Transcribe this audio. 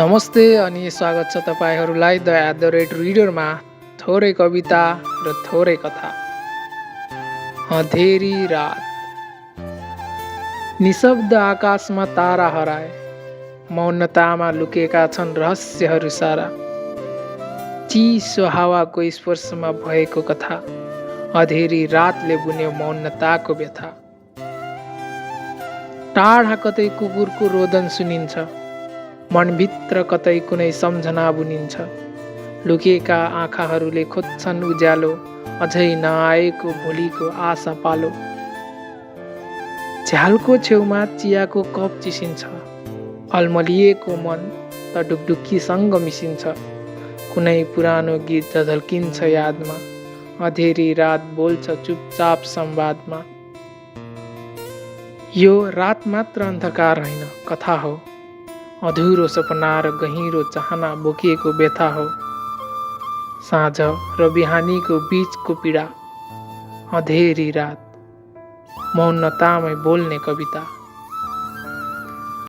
नमस्ते अनि स्वागत छ तपाईँहरूलाई द एट द रेट रिडरमा थोरै कविता र थोरै कथा। अँधेरी रात। निशब्द आकाशमा तारा हराए, मौनतामा लुकेका छन् रहस्यहरू सारा। चिसो हावाको स्पर्शमा भएको कथा, अँधेरी रातले बुन्यो मौनताको व्यथा। टाढा कतै कुकुरको रोदन सुनिन्छ, मनभित्र कतै कुनै सम्झना बुनिन्छ। लुकेका आँखाहरूले खोज्छन् उज्यालो, अझै नआएको भोलिको आशा पालो। झ्यालको छेउमा चियाको कप चिसिन्छ, अलमलिएको मन त ढुकढुकीसँग मिसिन्छ। कुनै पुरानो गीत झल्किन्छ यादमा, अँधेरी रात बोल्छ चुपचाप संवादमा। यो रात मात्र अन्धकार होइन, कथा हो, अधुरो सपना र गहिरो चाहना बोकिएको व्यथा हो। साँझ र बिहानीको बीचको पीडा, अँधेरी रात, मौनतामै बोल्ने कविता।